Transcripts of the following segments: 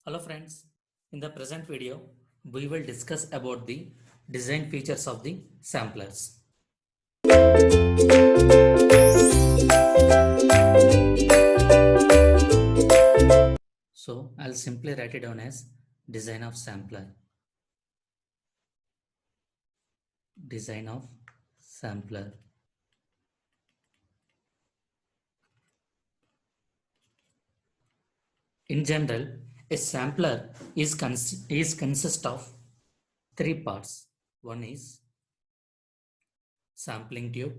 Hello friends, in the present video, we will discuss about the design features of the samplers. So I'll simply write it down as design of sampler. Design of sampler. In general, a sampler is consist of three parts. One is sampling tube.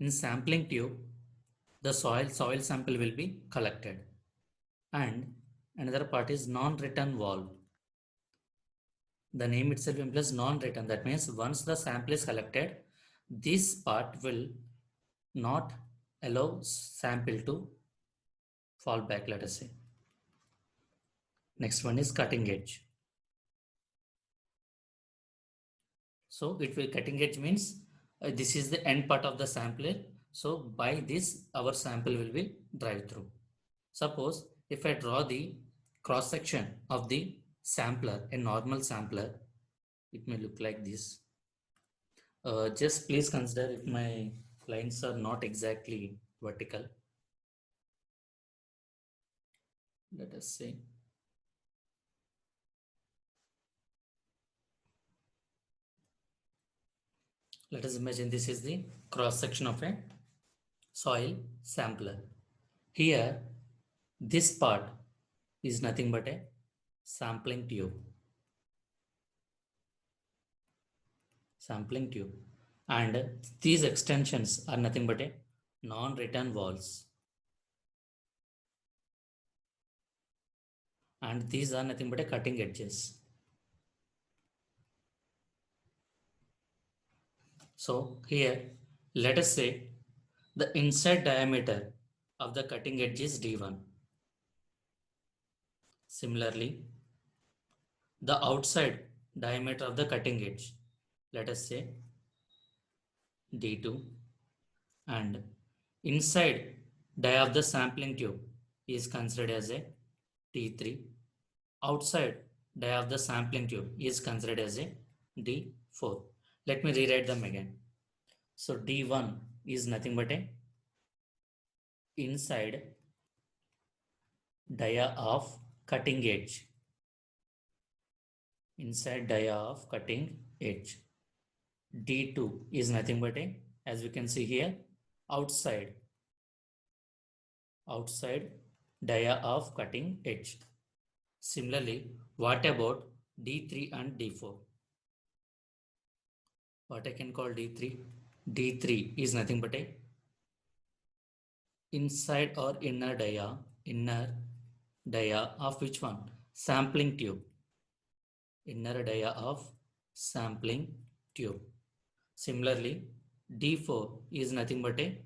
In sampling tube, the soil sample will be collected, and another part is non-return valve. The name itself implies non-return. That means once the sample is collected, this part will not allow sample to fall back, let us say. Next one is cutting edge. So it will cutting edge means this is the end part of the sampler. So by this our sample will be drive through. Suppose if I draw the cross section of the sampler, a normal sampler, it may look like this. Just please consider if my lines are not exactly vertical. Let us see. Let us imagine this is the cross section of a soil sampler. Here, this part is nothing but a sampling tube. Sampling tube. And these extensions are nothing but a non-return walls. And these are nothing but a cutting edges. So here, let us say the inside diameter of the cutting edge is D1. Similarly, the outside diameter of the cutting edge, let us say D2, and inside dia of the sampling tube is considered as a T3. Outside dia of the sampling tube is considered as a D4. Let me rewrite them again. So D1 is nothing but a inside dia of cutting edge. Inside dia of cutting edge. D2 is nothing but a, as we can see here, outside dia of cutting edge. Similarly, what about D3 and D4? What I can call D3? D3 is nothing but a inside or inner dia of which one? Sampling tube. Inner dia of sampling tube. Similarly, D4 is nothing but a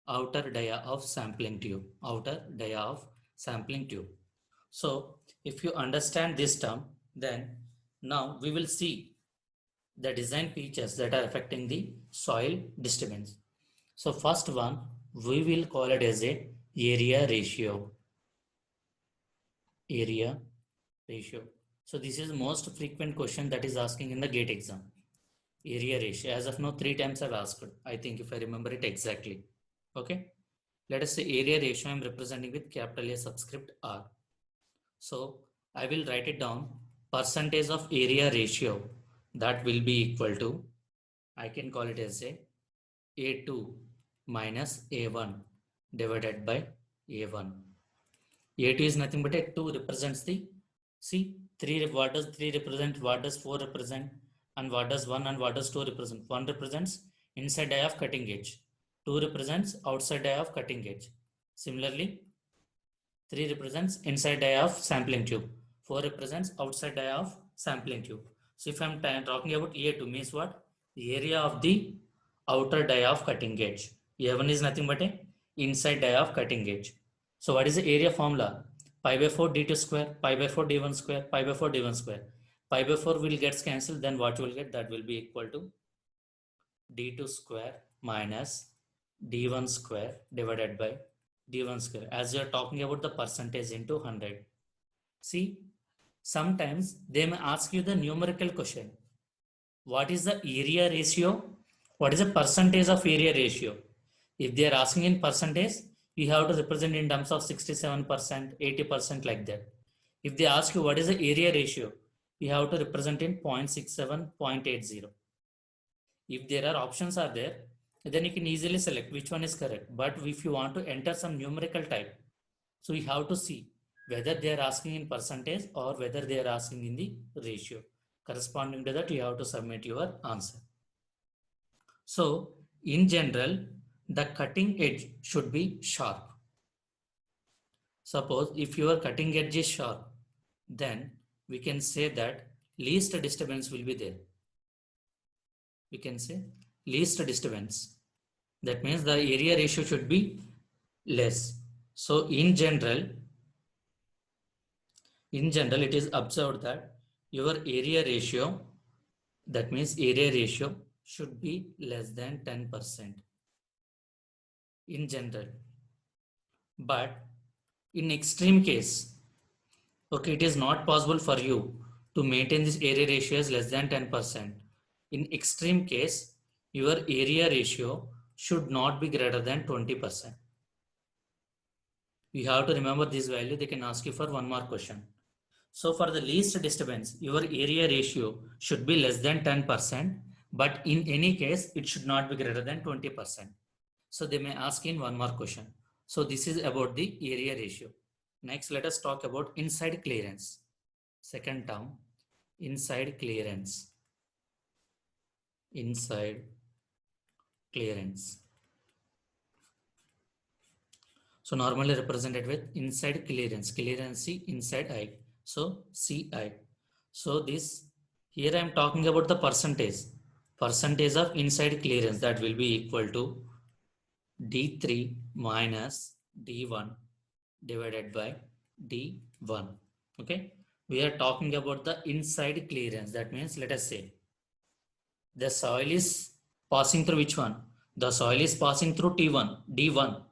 outer dia of sampling tube. Outer dia of sampling tube. So if you understand this term, then now we will see the design features that are affecting the soil disturbance. So first one, we will call it as a area ratio. Area ratio. So this is most frequent question that is asking in the GATE exam. Area ratio. As of now, 3 times I've asked. I think if I remember it exactly. Okay. Let us say area ratio I'm representing with capital A subscript R. So I will write it down. Percentage of area ratio, that will be equal to, I can call it as a A2 minus A1 divided by A1. A2 is nothing but a 2 represents the, see, 3, what does 3 represent, what does 4 represent, and what does 1 and what does 2 represent? 1 represents inside dia of cutting edge. 2 represents outside dia of cutting edge. Similarly, 3 represents inside dia of sampling tube. 4 represents outside dia of sampling tube. So if I'm talking about A2 means what? The area of the outer dia of cutting edge. A1 is nothing but a inside dia of cutting edge. So what is the area formula? Pi by 4 d2 square, pi by 4 d1 square, pi by 4 d1 square. Pi by 4 will get cancelled, then what you will get? That will be equal to d2 square minus d1 square divided by D1 square, as you are talking about the percentage into 100. See, sometimes they may ask you the numerical question. What is the area ratio? What is the percentage of area ratio? If they are asking in percentage, you have to represent in terms of 67%, 80% like that. If they ask you what is the area ratio, you have to represent in 0.67, 0.80. If there are options are there, then you can easily select which one is correct. But if you want to enter some numerical type, so you have to see whether they are asking in percentage or whether they are asking in the ratio. Corresponding to that, you have to submit your answer. So in general, the cutting edge should be sharp. Suppose if your cutting edge is sharp, then we can say that least disturbance will be there. We can say least disturbance. That means the area ratio should be less. So in general, it is observed that your area ratio, that means area ratio should be less than 10% in general. But in extreme case, okay, it is not possible for you to maintain this area ratio as less than 10%. In extreme case, your area ratio should not be greater than 20%. You have to remember this value. They can ask you for one more question. So for the least disturbance, your area ratio should be less than 10%, but in any case, it should not be greater than 20%. So they may ask in one more question. So this is about the area ratio. Next, let us talk about inside clearance. Second term, inside clearance. Inside clearance. So normally represented with inside clearance. Clearance C inside I. So CI. So this, here I am talking about the percentage. Percentage of inside clearance, that will be equal to D3 minus D1 divided by D1. Okay. We are talking about the inside clearance. That means, let us say the soil is passing through which one? The soil is passing through T1, D1.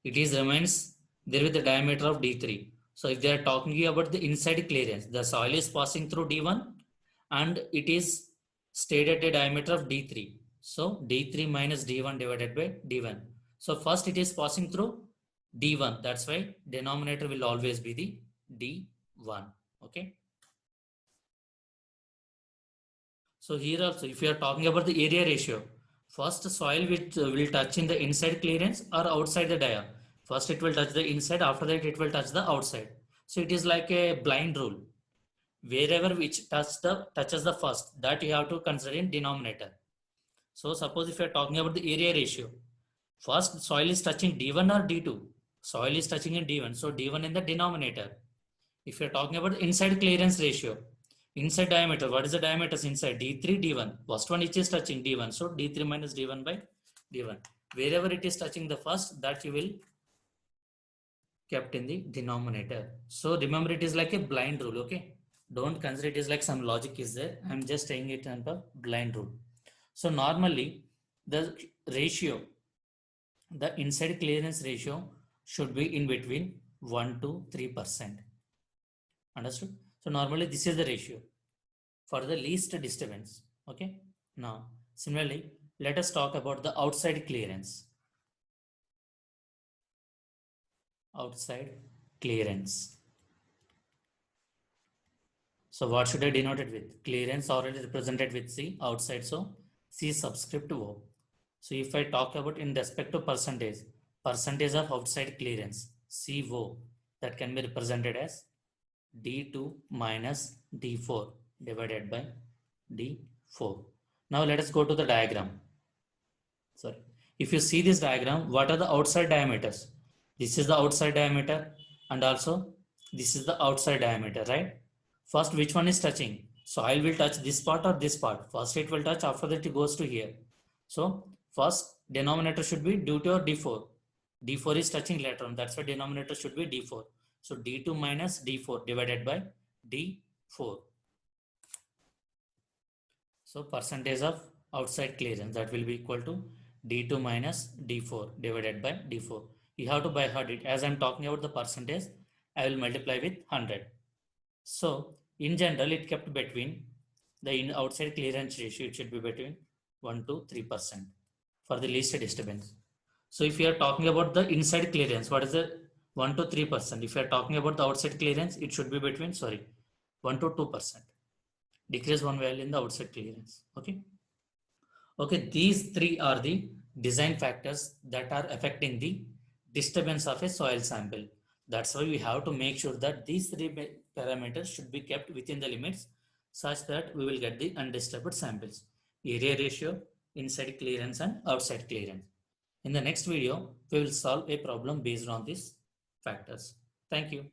It is remains there with the diameter of D3. So if they are talking about the inside clearance, the soil is passing through D1 and it is stayed at a diameter of D3. So D3 minus D1 divided by D1. So first it is passing through D1. That's why denominator will always be the D1. Okay. So here also, if you are talking about the area ratio, first soil will touch in the inside clearance or outside the dia. First it will touch the inside, after that it will touch the outside. So it is like a blind rule. Wherever which touches the first, that you have to consider in denominator. So suppose if you are talking about the area ratio, first soil is touching D1 or D2. Soil is touching in D1. So D1 in the denominator. If you're talking about inside clearance ratio, inside diameter, what is the diameter inside? D3, D1. First one which is touching D1. So D3 minus D1 by D1. Wherever it is touching the first, that you will kept in the denominator. So remember, it is like a blind rule. Okay. Don't consider it is like some logic is there. I'm just saying it under blind rule. So normally the ratio, the inside clearance ratio should be in between 1 to 3%. Understood? So normally this is the ratio for the least disturbance. Okay. Now, similarly, let us talk about the outside clearance. Outside clearance. So what should I denote it with? Clearance already represented with C outside. So C subscript O. So if I talk about in respect to percentage, percentage of outside clearance, CO, that can be represented as D2 minus D4 divided by D4. Now let us go to the diagram. Sorry. If you see this diagram, what are the outside diameters? This is the outside diameter and also this is the outside diameter, right? First, which one is touching? Soil will touch this part or this part. First it will touch, after that it goes to here. So first denominator should be D2 or D4. D4 is touching later on. That's why denominator should be D4. So D2 minus D4 divided by D4. So percentage of outside clearance, that will be equal to D2 minus D4 divided by D4. You have to by heart it. As I'm talking about the percentage, I will multiply with 100. So in general, it kept between the outside clearance ratio, it should be between 1 to 3% for the least disturbance. So if you are talking about the inside clearance, what is the 1 to 3%? If you are talking about the outside clearance, it should be between, sorry, 1 to 2%. Decrease one value in the outside clearance. Okay. Okay, these three are the design factors that are affecting the disturbance of a soil sample. That's why we have to make sure that these three parameters should be kept within the limits such that we will get the undisturbed samples. Area ratio, inside clearance and outside clearance. In the next video, we will solve a problem based on these factors. Thank you.